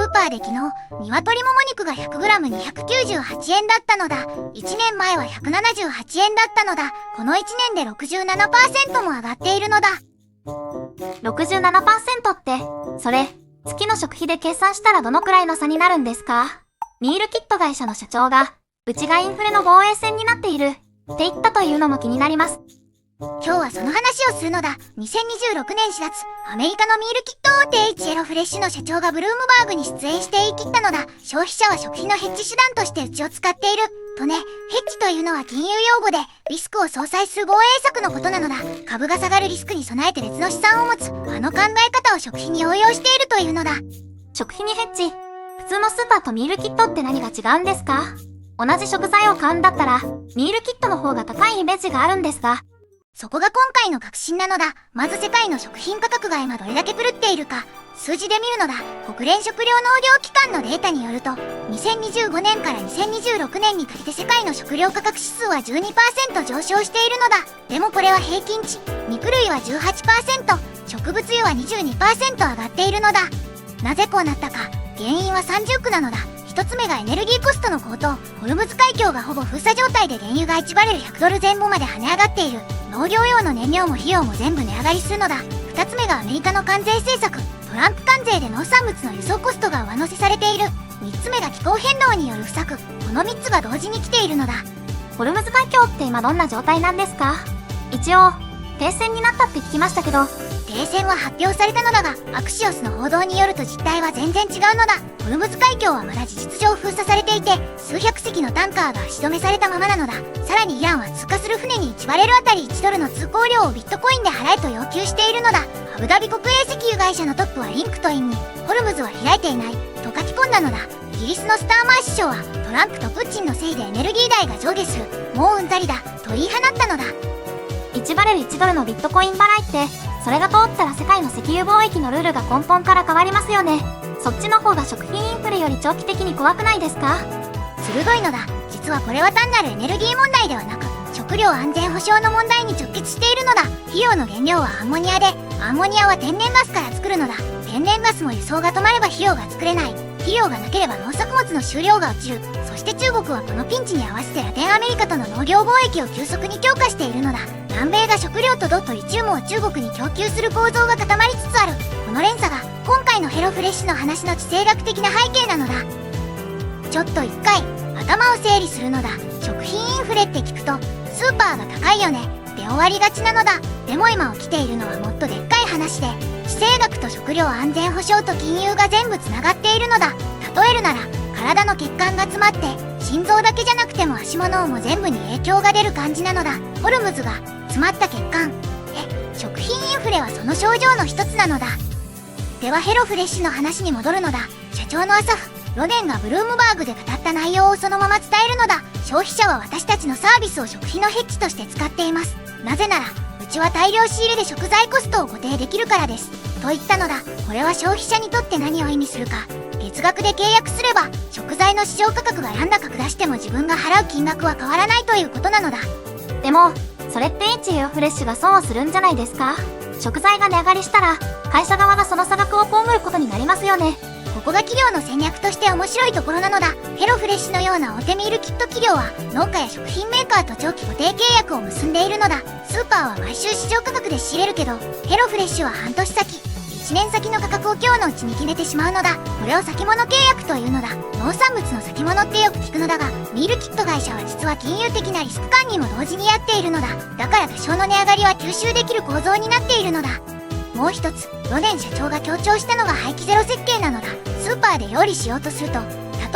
ーパーで昨日、鶏もも肉が 100g298 円だったのだ。1年前は178円だったのだ。この1年で 67% も上がっているのだ。67% って、それ、月の食費で計算したらどのくらいの差になるんですか？ミールキット会社の社長が、うちがインフレの防衛線になっている、って言ったというのも気になります。今日はその話をするのだ。2026年4月、アメリカのミールキット大手 H エロフレッシュの社長がブルームバーグに出演して言い切ったのだ。消費者は食費のヘッジ手段としてうちを使っている。とね、ヘッジというのは金融用語で、リスクを相殺する防衛策のことなのだ。株が下がるリスクに備えて別の資産を持つ、あの考え方を食費に応用しているというのだ。食費にヘッジ。普通のスーパーとミールキットって何が違うんですか？同じ食材を買うんだったら、ミールキットの方が高いイメージがあるんですが、そこが今回の革新なのだ。まず世界の食品価格が今どれだけ狂っているか、数字で見るのだ。国連食糧農業機関のデータによると、2025年から2026年にかけて世界の食料価格指数は 12% 上昇しているのだ。でもこれは平均値。肉類は 18%、植物油は 22% 上がっているのだ。なぜこうなったか、原因は30区なのだ。一つ目がエネルギーコストの高騰。ホルムズ海峡がほぼ封鎖状態で原油が1バレル100ドル前後まで跳ね上がっている。農業用の燃料も費用も全部値上がりするのだ。二つ目がアメリカの関税政策。トランプ関税で農産物の輸送コストが上乗せされている。三つ目が気候変動による不作。この三つが同時に来ているのだ。ホルムズ海峡って今どんな状態なんですか？一応、停戦になったって聞きましたけど、停戦は発表されたのだが、アクシオスの報道によると実態は全然違うのだ。ホルムズ海峡はまだ事実上封鎖されていて、数百隻のタンカーが足止めされたままなのだ。さらにイランは通過する船に1バレルあたり1ドルの通行料をビットコインで払えと要求しているのだ。アブダビ国営石油会社のトップはリンクトインに、ホルムズは開いていない、と書き込んだのだ。イギリスのスターマー首相は、トランプとプーチンのせいでエネルギー代が上下する。もううんざりだ、と言い放ったのだ。1バレル1ドルのビットコイン払いって、それが通ったら世界の石油貿易のルールが根本から変わりますよね。そっちの方が食品インフレより長期的に怖くないですか？鋭いのだ。実はこれは単なるエネルギー問題ではなく、食料安全保障の問題に直結しているのだ。肥料の原料はアンモニアで、アンモニアは天然ガスから作るのだ。天然ガスも輸送が止まれば肥料が作れない。肥料がなければ農作物の収量が落ちる。そして中国はこのピンチに合わせてラテンアメリカとの農業貿易を急速に強化しているのだ。南米が食料と銅とリチウムを中国に供給する構造が固まりつつある。この連鎖が今回のヘロフレッシュの話の地政学的な背景なのだ。ちょっと一回頭を整理するのだ。食品インフレって聞くとスーパーが高いよねで終わりがちなのだ。でも今起きているのはもっとでっかい話で、地政学と食料安全保障と金融が全部つながっているのだ。例えるなら体の血管が詰まって心臓だけじゃなくても足も脳も全部に影響が出る感じなのだ。ホルムズが詰まった血管。食品インフレはその症状の一つなのだ。ではヘロフレッシュの話に戻るのだ。社長のアサフ・ロデンがブルームバーグで語った内容をそのまま伝えるのだ。消費者は私たちのサービスを食費のヘッジとして使っています。なぜなら、うちは大量仕入れで食材コストを固定できるからです。と言ったのだ。これは消費者にとって何を意味するか。月額で契約すれば、食材の市場価格が何高く出しても自分が払う金額は変わらないということなのだ。でも、それってHエロフレッシュが損をするんじゃないですか？食材が値上がりしたら、会社側がその差額を被ることになりますよね。ここが企業の戦略として面白いところなのだ。ヘロフレッシュのような大手ミールキット企業は農家や食品メーカーと長期固定契約を結んでいるのだ。スーパーは毎週市場価格で仕入れるけど、ヘロフレッシュは半年先、1年先の価格を今日のうちに決めてしまうのだ。これを先物契約というのだ。農産物の先物ってよく聞くのだが、ミールキット会社は実は金融的なリスク管理も同時にやっているのだ。だから多少の値上がりは吸収できる構造になっているのだ。もう一つ、ロデン社長が強調したのが廃棄ゼロ設計なのだ。スーパーで料理しようとすると、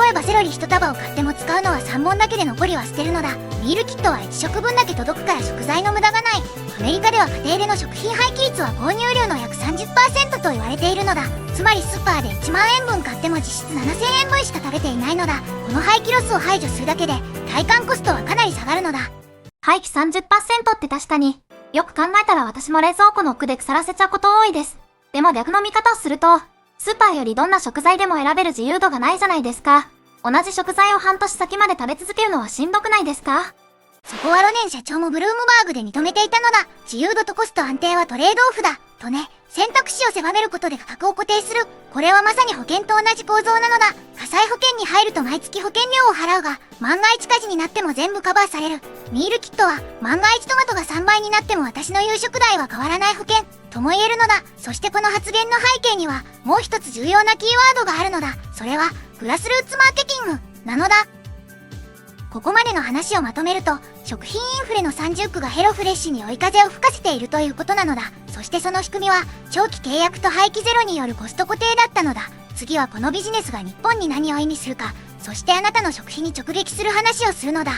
例えばセロリ1束を買っても使うのは3本だけで残りは捨てるのだ。ミールキットは1食分だけ届くから食材の無駄がない。アメリカでは家庭での食品廃棄率は購入量の約 30% と言われているのだ。つまりスーパーで1万円分買っても実質7000円分しか食べていないのだ。この廃棄ロスを排除するだけで体感コストはかなり下がるのだ。廃棄 30% って確かに、よく考えたら私も冷蔵庫の奥で腐らせちゃうこと多いです。でも逆の見方をすると、スーパーよりどんな食材でも選べる自由度がないじゃないですか。同じ食材を半年先まで食べ続けるのはしんどくないですか？そこはロネン社長もブルームバーグで認めていたのだ。自由度とコスト安定はトレードオフだ。とね、選択肢を狭めることで価格を固定する。これはまさに保険と同じ構造なのだ。火災保険に入ると毎月保険料を払うが、万が一火事になっても全部カバーされる。ミールキットは、万が一トマトが3倍になっても私の夕食代は変わらない保険、とも言えるのだ。そしてこの発言の背景には、もう一つ重要なキーワードがあるのだ。それは、グラスルーツマーケティング、なのだ。ここまでの話をまとめると、食品インフレの三重苦がヘロフレッシュに追い風を吹かせているということなのだ。そしてその仕組みは、長期契約と廃棄ゼロによるコスト固定だったのだ。次はこのビジネスが日本に何を意味するか、そしてあなたの食費に直撃する話をするのだ。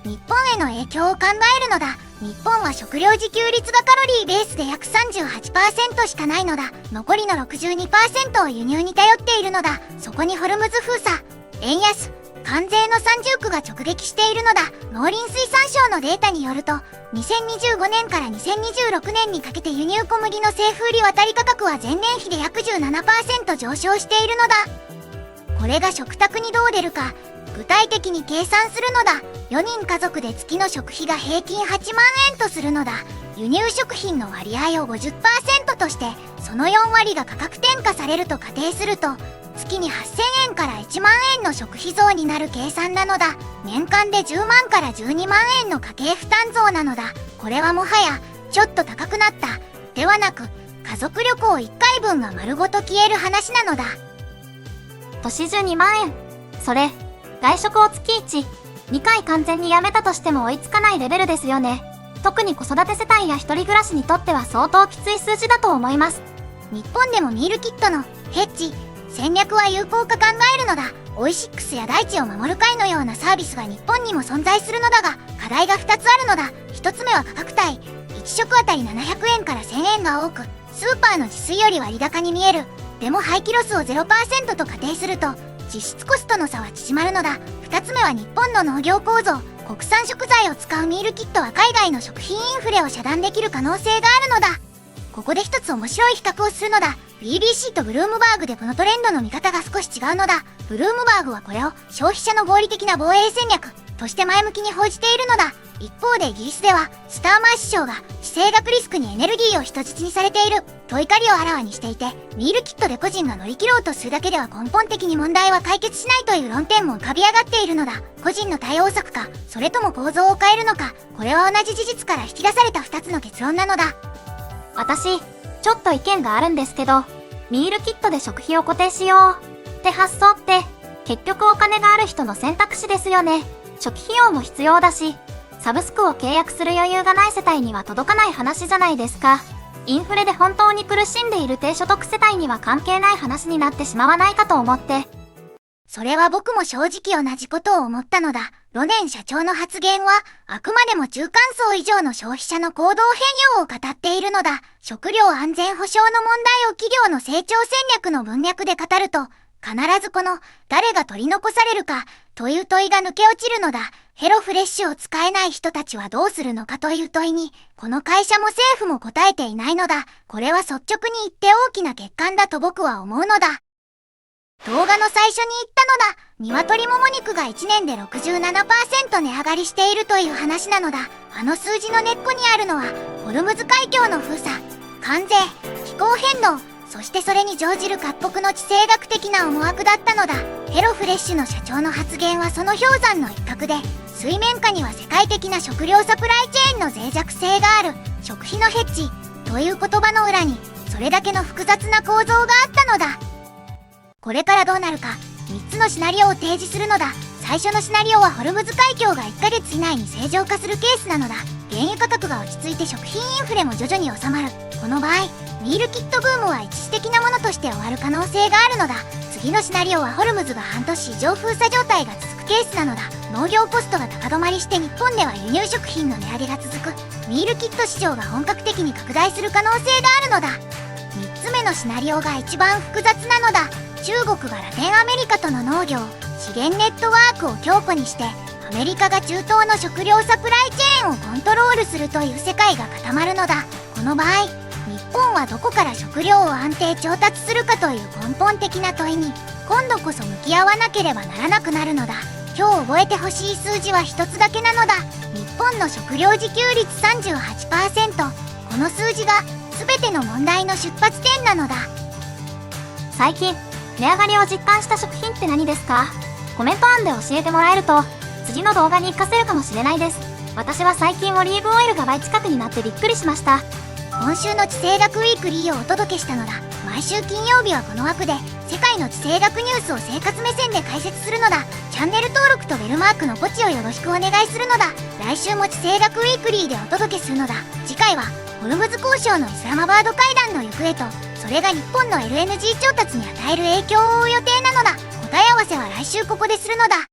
日本への影響を考えるのだ。日本は食料自給率がカロリーベースで約 38% しかないのだ。残りの 62% を輸入に頼っているのだ。そこにホルムズ封鎖、円安、関税の三重苦が直撃しているのだ。農林水産省のデータによると、2025年から2026年にかけて輸入小麦の政府売り渡り価格は前年比で約 17% 上昇しているのだ。これが食卓にどう出るか、具体的に計算するのだ。4人家族で月の食費が平均8万円とするのだ。輸入食品の割合を 50% として、その4割が価格転嫁されると仮定すると、月に8000円から1万円の食費増になる計算なのだ。年間で10万から12万円の家計負担増なのだ。これはもはや、ちょっと高くなった、ではなく、家族旅行1回分が丸ごと消える話なのだ。年中2万円。それ、外食を月1、2回完全にやめたとしても追いつかないレベルですよね。特に子育て世帯や一人暮らしにとっては相当きつい数字だと思います。日本でもミールキットのヘッジ、戦略は有効か考えるのだ。オイシックスや大地を守る会のようなサービスが日本にも存在するのだが、課題が2つあるのだ。1つ目は価格帯。1食あたり700円から1000円が多く、スーパーの自炊より割高に見える。でも廃棄ロスを 0% と仮定すると、実質コストの差は縮まるのだ。2つ目は日本の農業構造。国産食材を使うミールキットは海外の食品インフレを遮断できる可能性があるのだ。ここで一つ面白い比較をするのだ。BBC とブルームバーグでこのトレンドの見方が少し違うのだ。ブルームバーグはこれを消費者の合理的な防衛戦略として前向きに報じているのだ。一方でイギリスではスターマー首相が地政学リスクにエネルギーを人質にされていると怒りをあらわにしていて、ミールキットで個人が乗り切ろうとするだけでは根本的に問題は解決しないという論点も浮かび上がっているのだ。個人の対応策か、それとも構造を変えるのか、これは同じ事実から引き出された2つの結論なのだ。私、ちょっと意見があるんですけど、ミールキットで食費を固定しようって発想って、結局お金がある人の選択肢ですよね。初期費用も必要だし、サブスクを契約する余裕がない世帯には届かない話じゃないですか。インフレで本当に苦しんでいる低所得世帯には関係ない話になってしまわないかと思って。それは僕も正直同じことを思ったのだ。ロネン社長の発言は、あくまでも中間層以上の消費者の行動変容を語っているのだ。食料安全保障の問題を企業の成長戦略の文脈で語ると、必ずこの、誰が取り残されるか、という問いが抜け落ちるのだ。ヘロフレッシュを使えない人たちはどうするのかという問いに、この会社も政府も答えていないのだ。これは率直に言って大きな欠陥だと僕は思うのだ。動画の最初に言ったのだ。鶏もも肉が1年で 67% 値上がりしているという話なのだ。あの数字の根っこにあるのは、ホルムズ海峡の封鎖、関税、気候変動、そしてそれに乗じる各国の地政学的な思惑だったのだ。ヘロフレッシュの社長の発言はその氷山の一角で、水面下には世界的な食料サプライチェーンの脆弱性がある、食費のヘッジ、という言葉の裏に、それだけの複雑な構造があったのだ。これからどうなるか、3つのシナリオを提示するのだ。最初のシナリオはホルムズ海峡が1ヶ月以内に正常化するケースなのだ。原油価格が落ち着いて食品インフレも徐々に収まる。この場合、ミールキットブームは一時的なものとして終わる可能性があるのだ。次のシナリオはホルムズが半年以上封鎖状態が続くケースなのだ。農業コストが高止まりして日本では輸入食品の値上げが続く。ミールキット市場が本格的に拡大する可能性があるのだ。3つ目のシナリオが一番複雑なのだ。中国がラテンアメリカとの農業、資源ネットワークを強固にして、アメリカが中東の食料サプライチェーンをコントロールするという世界が固まるのだ。この場合、日本はどこから食料を安定調達するかという根本的な問いに、今度こそ向き合わなければならなくなるのだ。今日覚えてほしい数字は一つだけなのだ。日本の食料自給率 38%。この数字が全ての問題の出発点なのだ。最近、値上がりを実感した食品って何ですか？コメント欄で教えてもらえると、次の動画に活かせるかもしれないです。私は最近オリーブオイルが倍近くになってびっくりしました。今週の地政学ウィークリーをお届けしたのだ。毎週金曜日はこの枠で世界の地政学ニュースを生活目線で解説するのだ。チャンネル登録とベルマークのポチをよろしくお願いするのだ。来週も地政学ウィークリーでお届けするのだ。次回はホルムズ交渉のイスラマバード会談の行方と、それが日本の LNG 調達に与える影響を追う予定なのだ。答え合わせは来週ここでするのだ。